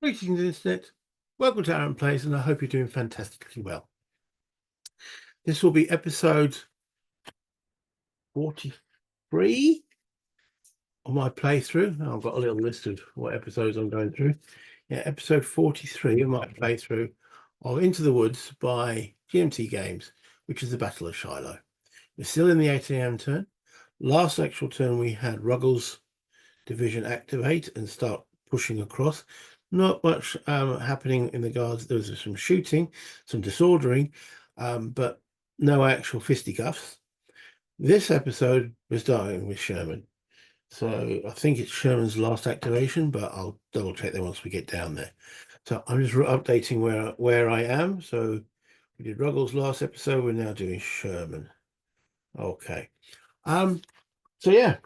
Greetings, Internet. Welcome to Aaron Plays, and I hope you're doing fantastically well. This will be episode 43 of my playthrough. I've got a little list of what episodes I'm going through. Yeah, episode 43 of my playthrough of Into the Woods by GMT Games, which is the Battle of Shiloh. We're still in the 8 AM turn. Last actual turn, we had Ruggles Division activate and start pushing across. Not much happening in the guards. There was some shooting, some disordering, but no actual fisticuffs. This episode we're starting with Sherman. So I think it's Sherman's last activation, but I'll double check that once we get down there. So I'm just updating where I am. So we did Ruggles last episode. We're now doing Sherman. Okay. So yeah,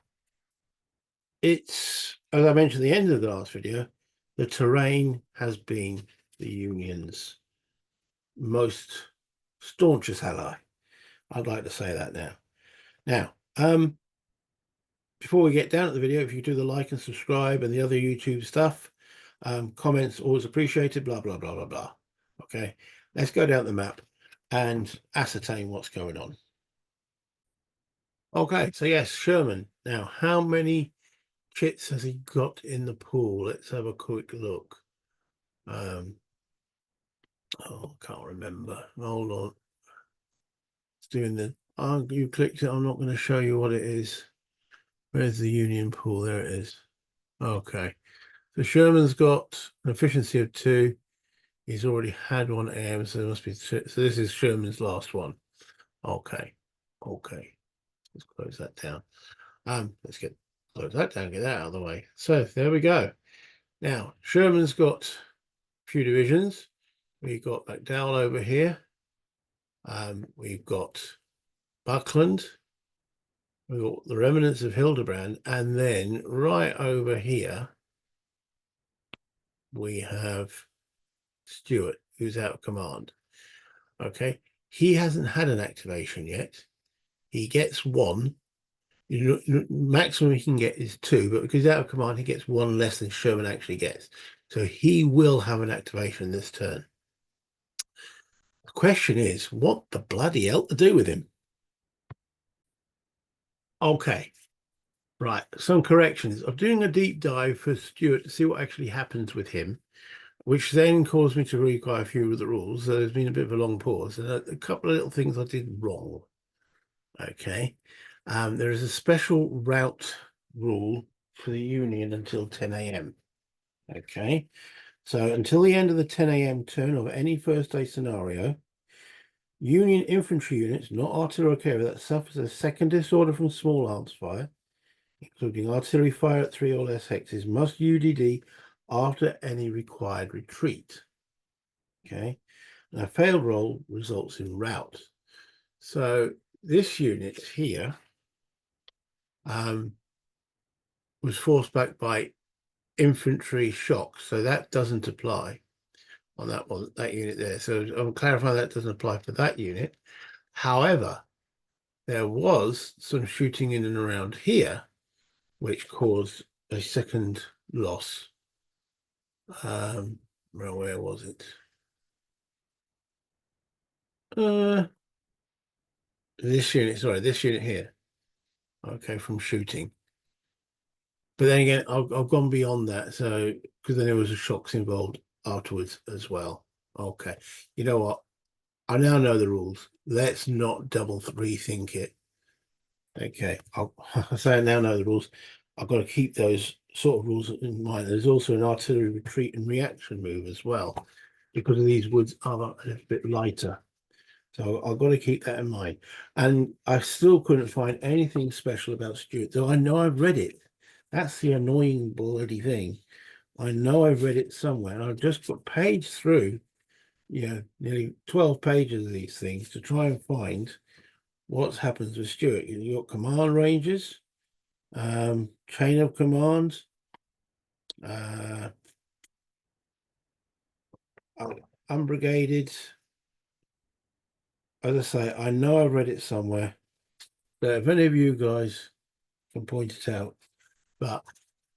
it's, as I mentioned at the end of the last video, the terrain has been the Union's most staunchest ally. I'd like to say that now. Now, before we get down at the video, if you do the like and subscribe and the other YouTube stuff, comments always appreciated, blah, blah, blah, blah, blah. Okay, let's go down the map and ascertain what's going on. Okay, so yes, Sherman. Now, how many chits has he got in the pool? Let's have a quick look. Oh, I can't remember. Hold on. It's doing the, oh, you clicked it. I'm not going to show you what it is. Where's the Union pool? There it is. Okay. So Sherman's got an efficiency of 2. He's already had 1 AM, so there must be 2. So this is Sherman's last one. Okay. Okay. Let's close that down. Let's close that down, get that out of the way. So there we go. Now, Sherman's got a few divisions. We've got McDowell over here. We've got Buckland. We've got the remnants of Hildebrand. And then right over here, we have Stuart, who's out of command. Okay. He hasn't had an activation yet. He gets 1. Maximum he can get is 2, but because he's out of command, he gets 1 less than Sherman actually gets. So he will have an activation this turn. The question is, what the bloody hell to do with him? Okay, right. Some corrections. I'm doing a deep dive for Stuart to see what actually happens with him, which then caused me to read quite a few of the rules. So there's been a bit of a long pause, and a couple of little things I did wrong. Okay, there is a special route rule for the Union until 10 AM. Okay, so until the end of the 10 AM turn of any first day scenario, Union infantry units, not artillery carrier, that suffers a second disorder from small arms fire, including artillery fire at 3 or less hexes, must UDD after any required retreat. Okay, and a failed roll results in rout. So this unit here was forced back by infantry shock, so that doesn't apply on that one, that unit there. So I'm clarifying that doesn't apply for that unit. However, there was some shooting in and around here, which caused a second loss. Well, where was it? This unit, sorry, this unit here. Okay, from shooting. But then again, I've gone beyond that. So, because then there was a shocks involved afterwards as well. Okay. You know what? I now know the rules. Let's not double rethink it. Okay. I say I now know the rules. I've got to keep those sort of rules in mind. There's also an artillery retreat and reaction move as well, because of these woods are a little bit lighter. So I've got to keep that in mind. And I still couldn't find anything special about Stuart, though I know I've read it. That's the annoying bloody thing. I know I've read it somewhere. And I've just put page through, nearly 12 pages of these things to try and find what happens with Stuart. You've got command ranges, chain of command, unbrigaded. As I say, I know I've read it somewhere, but if any of you guys can point it out, but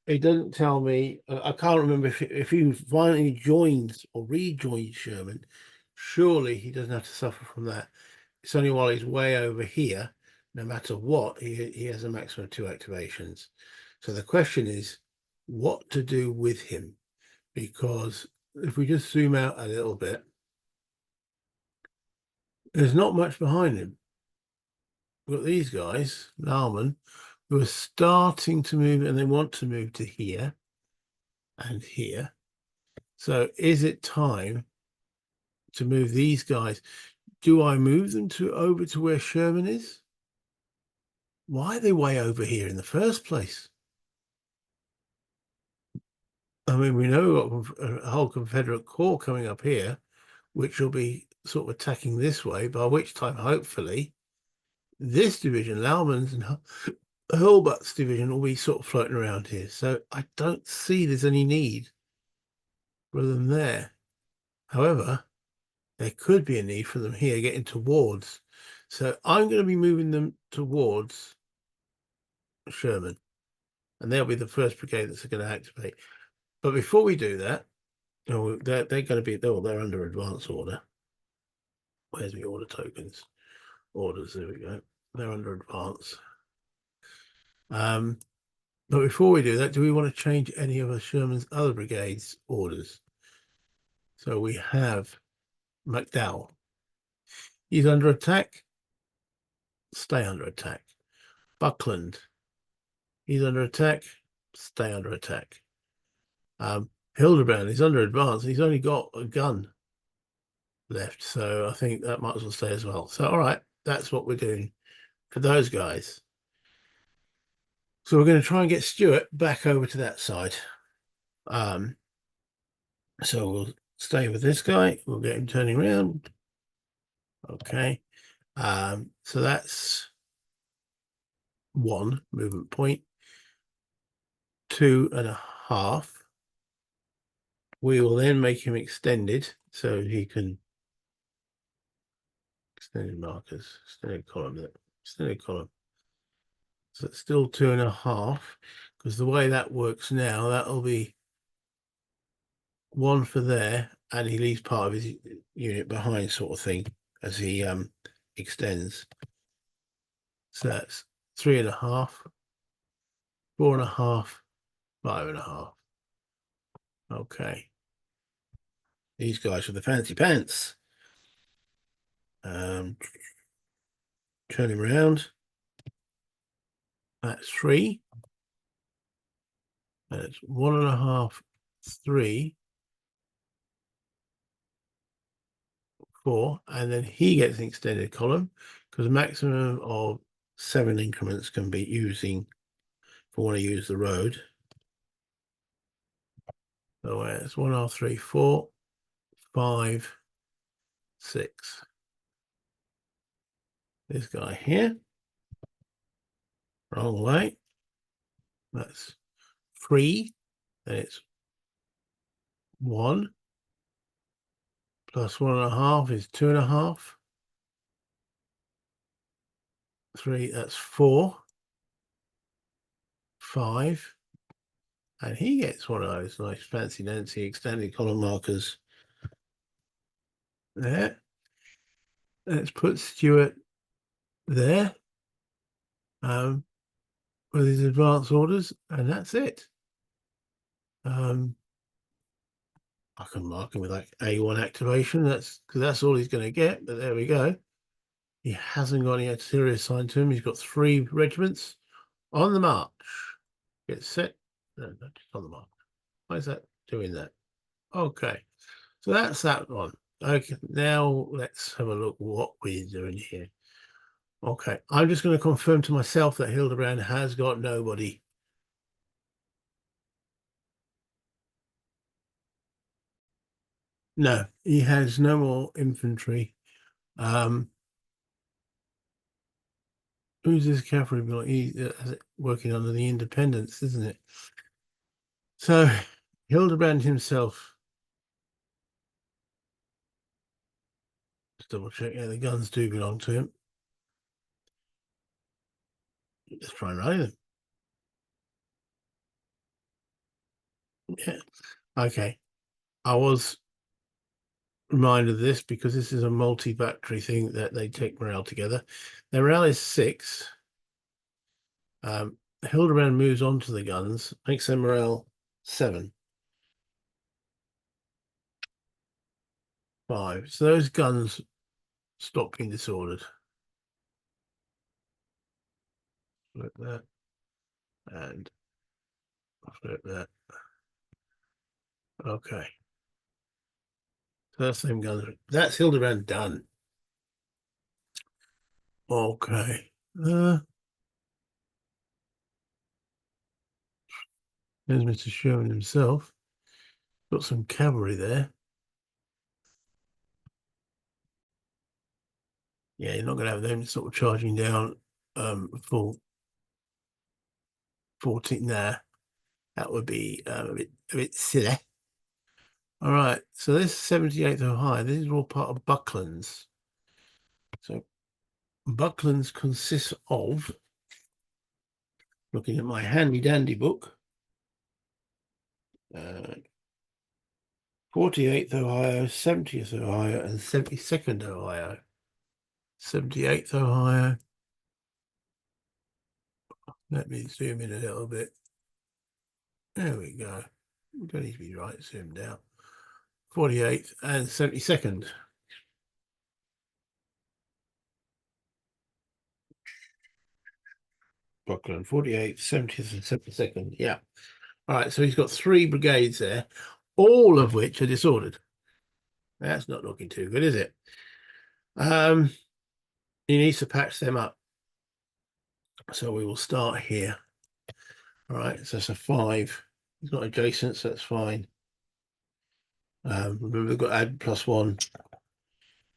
It doesn't tell me. I can't remember if he finally joins or rejoins Sherman. Surely he doesn't have to suffer from that. It's only while he's way over here, no matter what, he has a maximum of 2 activations. So the question is what to do with him, because if we just zoom out a little bit, there's not much behind him. We've got these guys, Lauman, who are starting to move, and they want to move to here and here. So is it time to move these guys? Do I move them over to where Sherman is? Why are they way over here in the first place? I mean, we know we've got a whole Confederate corps coming up here, which will be sort of attacking this way, by which time, hopefully, this division, Lauman's and Hurlbut's division, will be sort of floating around here. So I don't see there's any need for them there. However, there could be a need for them here getting towards. So I'm going to be moving them towards Sherman, and they'll be the first brigade that's going to activate. But before we do that, they're going to be, they're under advance order. Where's the order tokens? Orders, there we go. They're under advance. But before we do that, do we want to change any of Sherman's other brigades' orders? So we have McDowell. He's under attack. Stay under attack. Buckland. He's under attack. Stay under attack. Hildebrand is under advance. He's only got a gun left, so I think that might as well stay as well. So, all right, that's what we're doing for those guys. So we're going to try and get Stuart back over to that side. So we'll stay with this guy. We'll get him turning around. Okay. So that's 1 movement point. 2.5. We will then make him extended so he can extended markers, extended column, extended column. So it's still 2.5, because the way that works now, that'll be 1 for there, and he leaves part of his unit behind, sort of thing, as he extends. So that's 3.5, 4.5, 5.5. Okay. These guys with the fancy pants. Turn him around. That's 3. That's 1.5, 3, 4, and then he gets an extended column, because a maximum of 7 increments can be using if I want to use the road. So it's 1.5, 3, 4, 5, 6. This guy here, wrong way. That's 3, and it's 1 plus 1.5 is 2.5. 3, that's 4, 5, and he gets one of those nice fancy Nancy extended column markers there. Let's put Stuart there with his advance orders, and that's it. I can mark him with like A1 activation. That's because that's all he's going to get. But there we go. He hasn't got any artillery assigned to him. He's got 3 regiments on the march. Get set. No, not just on the march. Why is that doing that? Okay, so that's that one. Okay, now let's have a look what we're doing here. Okay, I'm just going to confirm to myself that Hildebrand has got nobody. No, he has no more infantry. Who's this cavalry block? He's working under the Independence, isn't it? So Hildebrand himself. Just double check. Yeah, the guns do belong to him. Let's try and rally them. Yeah. Okay. I was reminded of this because this is a multi-battery thing that they take morale together. Their morale is 6. Hildebrand moves on to the guns, makes their morale 7. 5. So those guns stop being disordered. Flip that and flip that. Okay. So that's them guns. That's Hildebrand done. Okay. There's Mr. Sherman himself. Got some cavalry there. Yeah, you're not going to have them sort of charging down full 14 there. That would be a bit silly. All right, so this 78th Ohio, this is all part of Bucklands. So Bucklands consists of, looking at my handy dandy book, 48th Ohio, 70th Ohio, and 72nd Ohio. 78th Ohio. Let me zoom in a little bit. There we go. Don't need to be right, zoom down. 48th and 72nd. Buckland, 48th, 70th, and 72nd. Yeah. All right, so he's got 3 brigades there, all of which are disordered. That's not looking too good, is it? He needs to patch them up. So we will start here. All right, so it's a 5. He's not adjacent, so that's fine. Remember, we've got to add +1.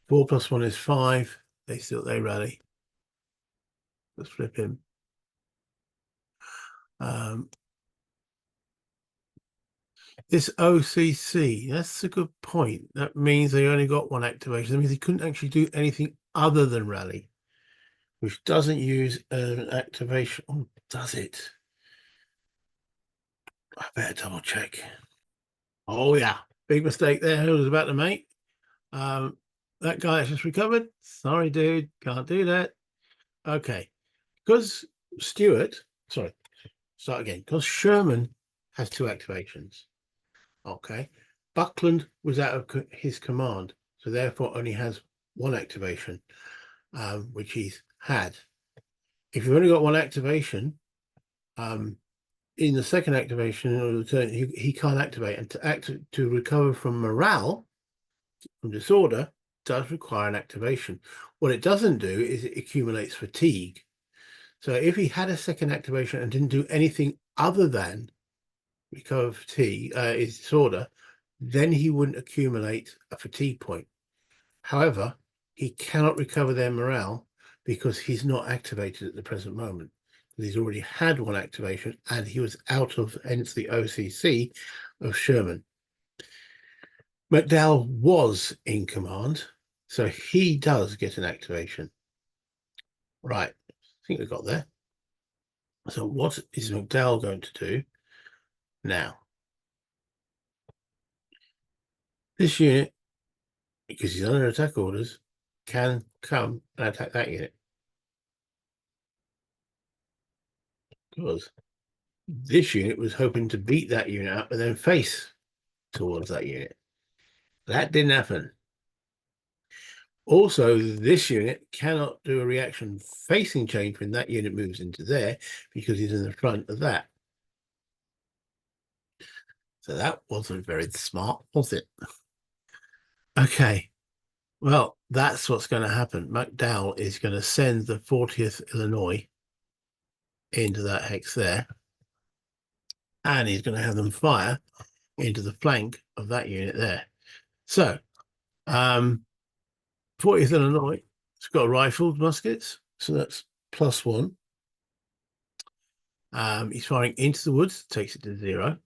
4 + 1 is 5. They rally. Let's flip him. This OCC, that's a good point. That means they only got 1 activation. That means they couldn't actually do anything other than rally, which doesn't use an activation. Oh, does it? I better double check. Oh, yeah. Big mistake there. Who was about to make? That guy has just recovered. Sorry, dude. Can't do that. Okay. Because sorry, start again. Because Sherman has 2 activations. Okay. Buckland was out of his command, so therefore only has 1 activation, which he's had. If you've only got 1 activation, in the second activation of the turn, he can't activate, and to recover from morale, from disorder, does require an activation. What it doesn't do is it accumulates fatigue. So if he had a second activation and didn't do anything other than recover fatigue, his disorder, then he wouldn't accumulate a fatigue point. However, he cannot recover their morale because he's not activated at the present moment. He's already had 1 activation and he was out of, hence the OCC of Sherman. McDowell was in command, so he does get an activation. Right, I think we got there. So what is McDowell going to do now? This unit, because he's under attack orders, can come and attack that unit. Because this unit was hoping to beat that unit up and then face towards that unit. That didn't happen. Also, this unit cannot do a reaction facing change when that unit moves into there because he's in the front of that. So that wasn't very smart, was it? Okay. Well, that's what's going to happen. McDowell is going to send the 40th Illinois into that hex there, and he's going to have them fire into the flank of that unit there. So, 40th Illinois, it's got rifled muskets, so that's +1. He's firing into the woods, takes it to 0.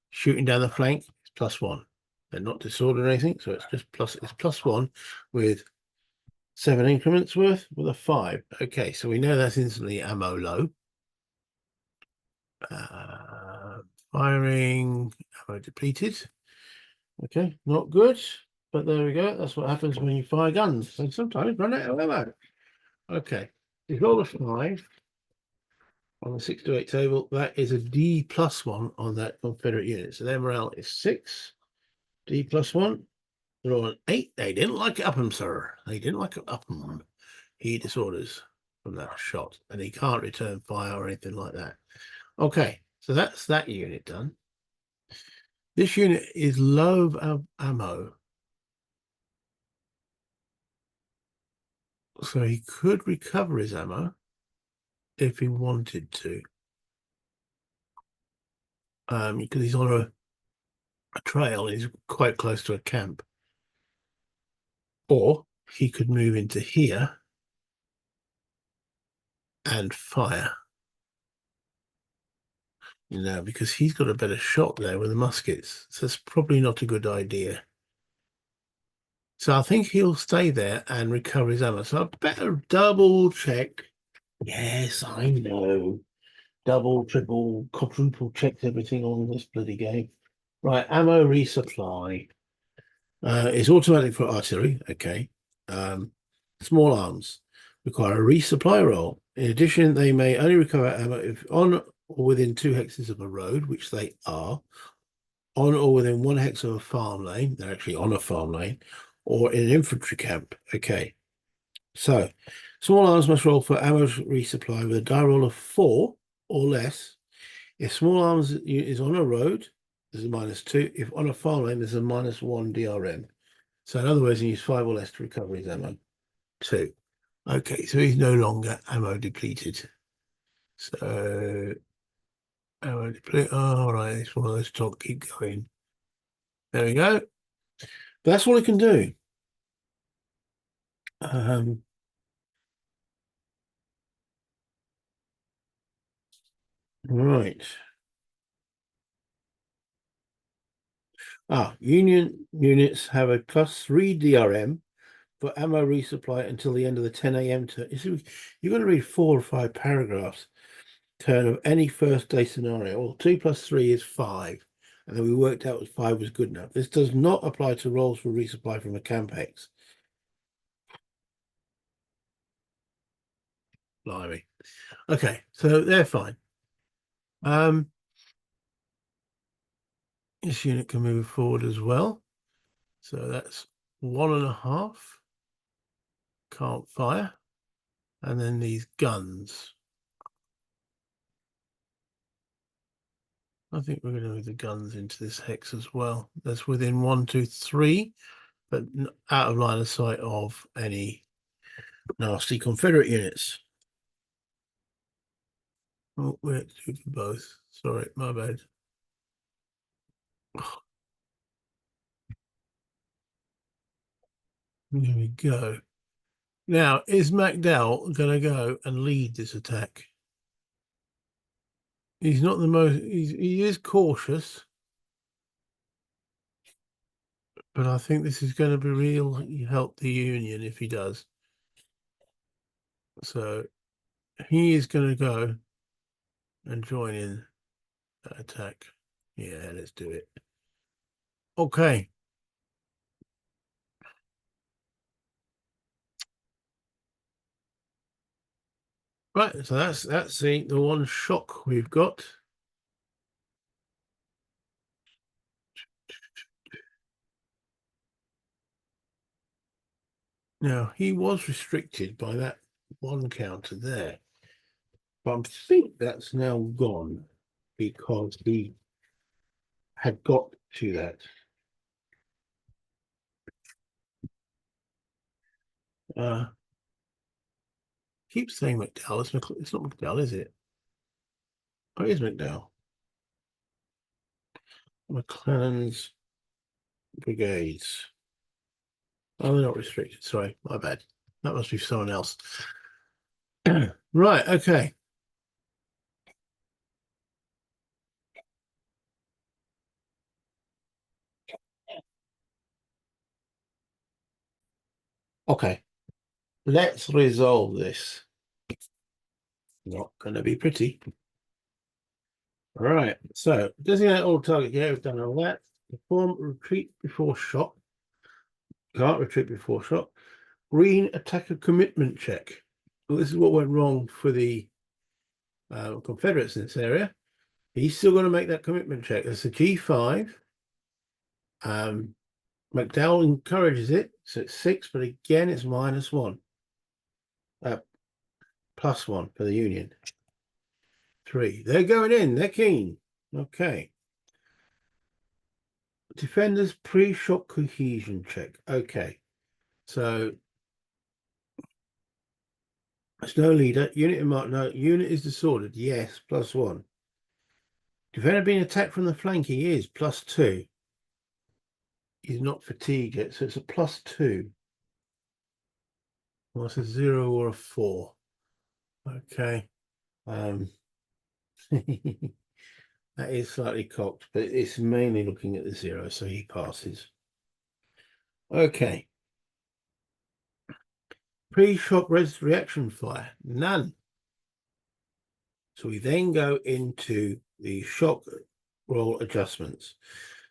Shooting down the flank, it's +1. They're not disordered or anything, so it's just it's +1 with 7 increments worth with a 5. Okay, so we know that's instantly ammo low. Firing, ammo depleted. Okay, not good, but there we go. That's what happens when you fire guns. And sometimes run out of ammo. Okay, you roll a 5 on the 6 to 8 table. That is a D+1 on that Confederate unit. So their morale is 6. D+1. They're on 8. They didn't like it up him, sir. They didn't like it up him. He disorders from that shot, and he can't return fire or anything like that. Okay, so that's that unit done. This unit is low of ammo, so he could recover his ammo if he wanted to, because he's on a trail. He's quite close to a camp, or he could move into here and fire. Because he's got a better shot there with the muskets. So that's probably not a good idea. So I think he'll stay there and recover his ammo. So I better double check. Yes, I know. Double, triple, quadruple checked everything on this bloody game. Right, ammo resupply. It's automatic for artillery. Okay. Small arms require a resupply roll. In addition, they may only recover ammo if on or within 2 hexes of a road, which they are, on or within 1 hex of a farm lane. They're actually on a farm lane, or in an infantry camp. Okay. So, small arms must roll for ammo resupply with a die roll of 4 or less. If small arms is on a road, there's a -2. If on a farm lane, there's a -1 DRM. So, in other words, he needs 5 or less to recover his ammo. 2. Okay, so he's no longer ammo depleted. So, ammo depleted. All right, it's one of those talk. Keep going. There we go. That's all it can do. Right. Union units have a +3 DRM for ammo resupply until the end of the 10 a.m. turn. You see, you've got to read 4 or 5 paragraphs turn of any first day scenario. Well, 2 + 3 is 5. And then we worked out that 5 was good enough. This does not apply to rolls for resupply from a camp hex. Blimey. Okay, so they're fine. This unit can move forward as well. So that's 1.5. Can't fire. And then these guns. I think we're going to move the guns into this hex as well. That's within 1, 2, 3, but out of line of sight of any nasty Confederate units. Oh, we're two for both. Sorry, my bad. Here we go. Now, is MacDowell going to go and lead this attack? He's not the most. He is cautious, but I think this is going to be real help the Union if he does. So he is going to go and join in that attack. Yeah, let's do it. Okay. Right, so that's the one shock we've got. Now he was restricted by that one counter there, but I think that's now gone because he had got to that. Keep saying McDowell. It's not McDowell, is it? Oh, it is McDowell. McClellan's brigades. Oh, they're not restricted. Sorry, my bad. That must be someone else. Right, okay. Okay. Let's resolve this. Not going to be pretty. All right, so designate all target. Yeah, we've done all that. Perform retreat before shot. Can't retreat before shot. Green attacker commitment check. Well, this is what went wrong for the Confederates in this area. He's still going to make that commitment check. That's a G5. McDowell encourages it, so it's 6, but again, it's -1. +1 for the Union. 3. They're going in. They're keen. Okay. Defenders pre-shock cohesion check. Okay. So it's no leader. Unit in mark. No. Unit is disordered. Yes. +1. Defender being attacked from the flank. He is +2. He's not fatigued yet, so it's a +2. Well, it's a 0 or a 4. Okay. That is slightly cocked, but it's mainly looking at the 0, so he passes. Okay. Pre-shock reaction fire, none. So we then go into the shock roll adjustments.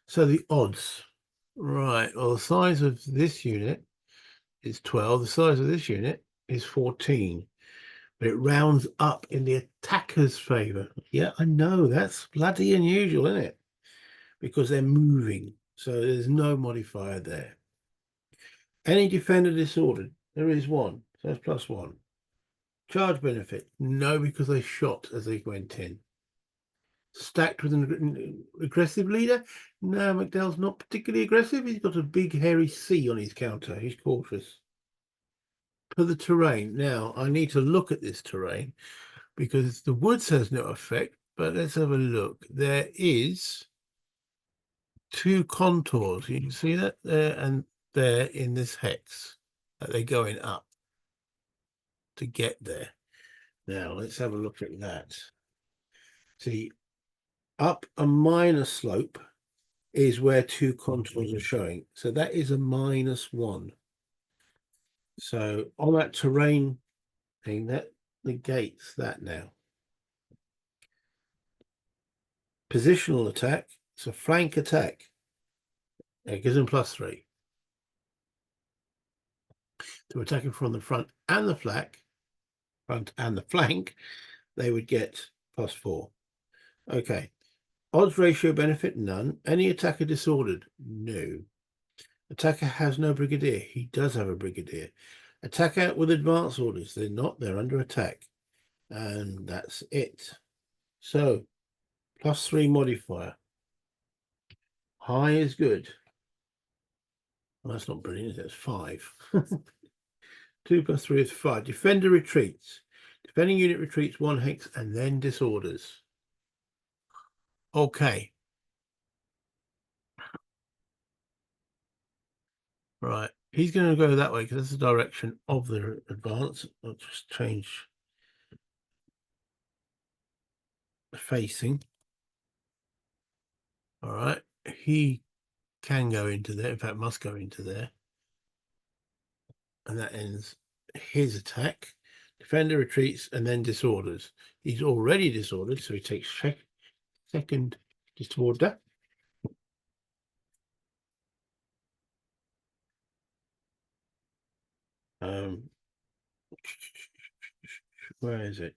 So the odds, right? Well, the size of this unit is 12. The size of this unit is 14, but it rounds up in the attacker's favor. Yeah, I know that's bloody unusual, isn't it? Because they're moving, so there's no modifier there. Any defender disordered, there is 1, so that's +1. Charge benefit, no, because they shot as they went in. Stacked with an aggressive leader, no, McDowell's not particularly aggressive. He's got a big hairy C on his counter. He's cautious. For the terrain, now I need to look at this terrain because the woods has no effect, but let's have a look. There is 2 contours. You can see that there and there in this hex that they're going up to get there. Now let's have a look at that. See, up a minor slope is where 2 contours are showing. So that is a -1. So on that terrain thing, that negates that now. Positional attack, it's a flank attack. It gives them +3. To attacking from the front and the flank, they would get +4. Okay. Odds ratio benefit, none. Any attacker disordered? No. Attacker has no brigadier. He does have a brigadier. Attacker with advance orders. They're not. They're under attack. And that's it. So, +3 modifier. High is good. Well, that's not brilliant. That's 5. 2 + 3 is 5. Defender retreats. Defending unit retreats 1 hex and then disorders. Okay. Right. He's going to go that way because that's the direction of the advance. I'll just change the facing. All right. He can go into there. In fact, must go into there. And that ends his attack. Defender retreats and then disorders. He's already disordered, so he takes second disorder. Where is it?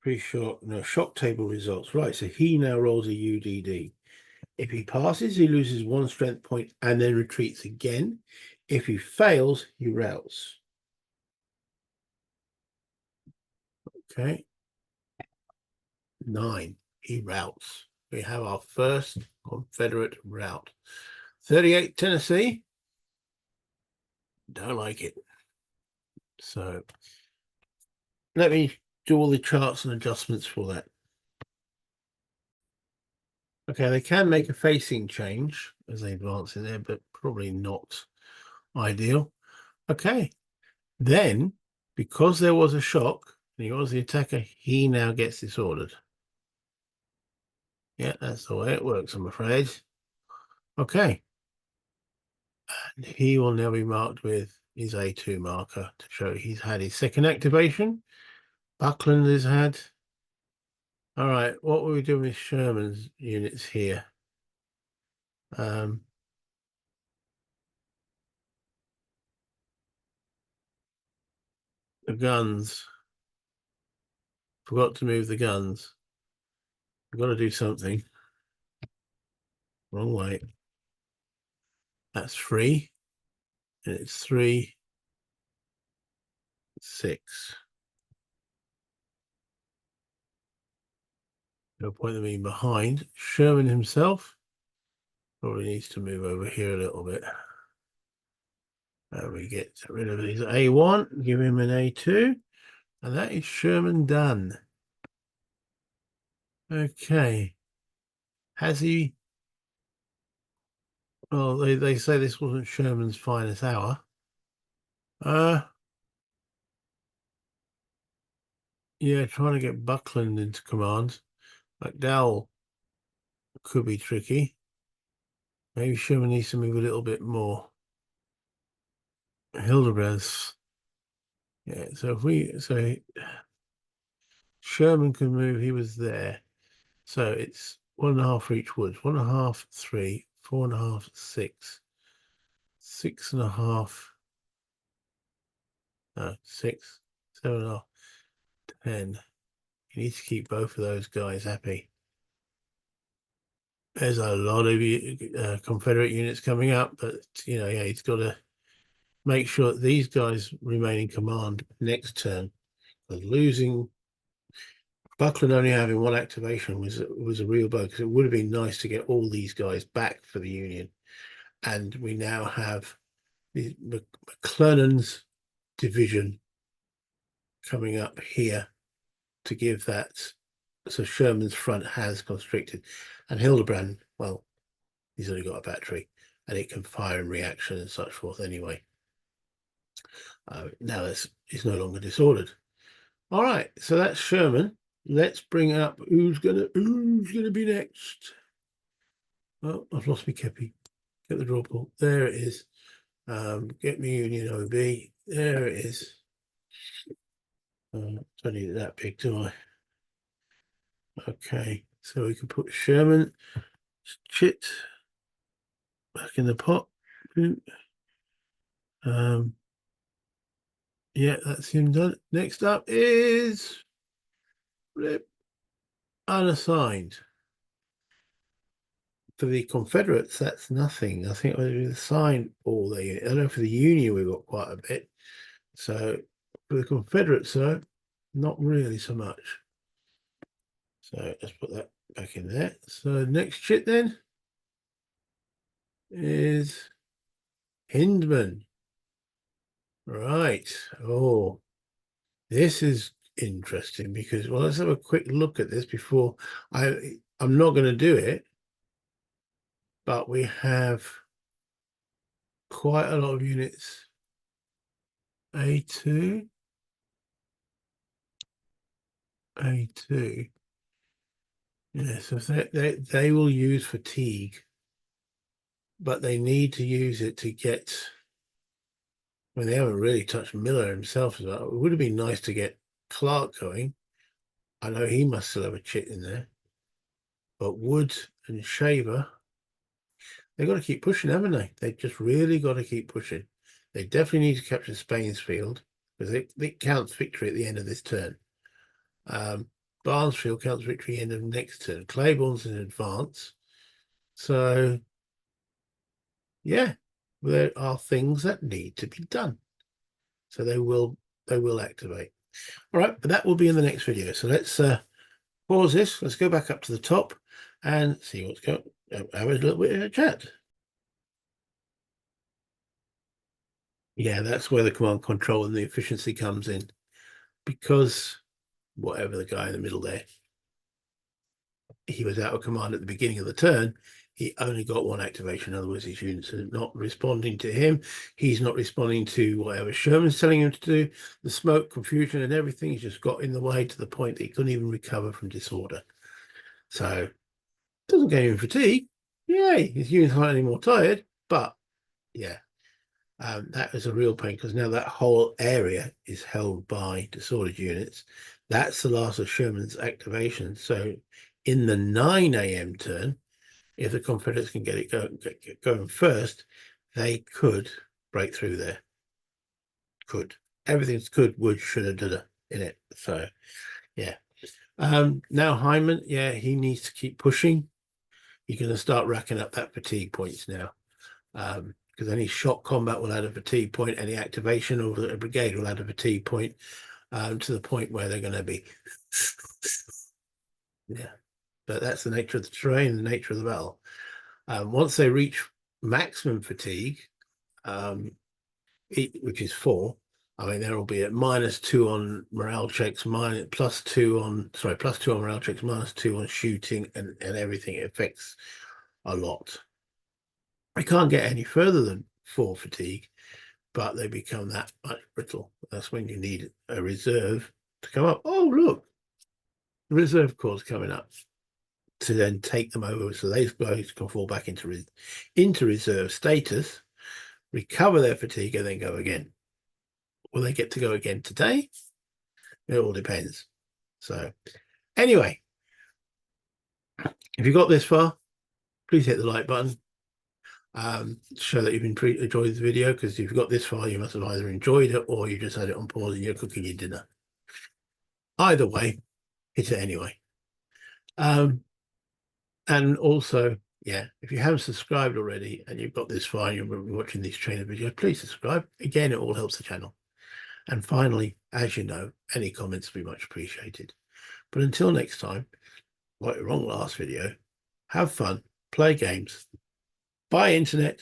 Pre-shock, no, shock table results. Right, so he now rolls a UDD. If he passes, he loses 1 strength point and then retreats again. If he fails, he routs. Okay. 9, he routs. We have our first Confederate rout. 38 Tennessee. Don't like it. So let me do all the charts and adjustments for that. Okay, they can make a facing change as they advance in there, but probably not ideal. Okay, then because there was a shock and he was the attacker, he now gets disordered. Yeah, that's the way it works, I'm afraid. Okay, and he will now be marked with his A2 marker to show he's had his second activation. Buckland has had All right, what were we doing with Sherman's units here? The guns. Forgot to move the guns. I've got to do something. Wrong way. That's 3. And it's 3, 6. No point in being behind. Sherman himself probably needs to move over here a little bit. And we get rid of his A1, give him an A2, and that is Sherman done. Okay. Has he? Well, they say this wasn't Sherman's finest hour. Yeah, trying to get Buckland into command. McDowell could be tricky. Maybe Sherman needs to move a little bit more. Hildebrand's. Yeah, so Sherman can move, he was there. So it's 1.5 for each woods. 1.5, 3, 4.5, 6, 6.5. No, 6, 7.5, 10. You need to keep both of those guys happy. There's a lot of Confederate units coming up, but yeah, he's got to make sure that these guys remain in command next turn. But losing Buckland only having 1 activation was a real blow, because it would have been nice to get all these guys back for the Union. And we now have the McClernand's division coming up here to give that. So Sherman's front has constricted, and Hildebrand, well, he's only got a battery and it can fire in reaction and such forth anyway. Now it's no longer disordered. All right, so that's Sherman. Let's bring up who's gonna be next. Oh, I've lost my kepi. Get the draw pull. There it is. Get me Union OB. There it is. Don't need it that big, do I? Okay, so we can put Sherman chit back in the pot. Yeah, that's him done. Next up is unassigned. For the Confederates, that's nothing. I think we've assigned all the units. I know for the Union we've got quite a bit. So for the Confederates, though, not really so much. So let's put that back in there. So next chit then is Hindman. Right. Oh, this is interesting because, well, let's have a quick look at this before I'm not going to do it, but we have quite a lot of units. A2, A2. Yeah, so they will use fatigue, but they need to use it to get. I mean, they haven't really touched Miller himself as well. It would have been nice to get Clark going. I know he must still have a chit in there, but Wood and Shaver, they've got to keep pushing, haven't they? They've just really got to keep pushing. They definitely need to capture Spainsfield, because it counts victory at the end of this turn. Barnesfield counts victory end of next turn. Claiborne's in advance. So, yeah, there are things that need to be done. So they will activate. All right, but that will be in the next video. So let's pause this. Let's go back up to the top and see what's going on. Have a little bit of a chat. Yeah, that's where the command control and the efficiency comes in, because whatever the guy in the middle there, he was out of command at the beginning of the turn. He only got 1 activation. In other words, his units are not responding to him. He's not responding to whatever Sherman's telling him to do. The smoke, confusion, and everything, he's just got in the way to the point that he couldn't even recover from disorder. So, doesn't get him fatigue. Yay, his units aren't any more tired. But, yeah, that was a real pain, because now that whole area is held by disordered units. That's the last of Sherman's activation. So in the 9 a.m. turn, if the Confederates can get it going first, they could break through there. Could. Everything's could, would, should have, did in it. So yeah. Now Hyman, yeah, he needs to keep pushing. You're going to start racking up that fatigue points now. Because any shock combat will add a fatigue point, any activation of a brigade will add a fatigue point, to the point where they're going to be yeah. But that's the nature of the terrain, the nature of the battle. Once they reach maximum fatigue, which is 4, I mean, there will be at -2 on morale checks, +2 on morale checks, -2 on shooting, and everything. It affects a lot. I can't get any further than 4 fatigue, but they become that much brittle. That's when you need a reserve to come up. Oh, look, the reserve corps coming up to then take them over, so those guys can fall back into reserve status, recover their fatigue, and then go again. Will they get to go again today? It all depends. So anyway, if you got this far, please hit the like button. Show that you've enjoyed the video, because if you've got this far, you must have either enjoyed it or you just had it on pause and you're cooking your dinner. Either way, hit it anyway. And also, yeah, if you haven't subscribed already and you've got this far and you're watching these trainer videos, please subscribe. Again, it all helps the channel. And finally, as you know, any comments will be much appreciated. But until next time, like the wrong last video, have fun, play games, buy internet,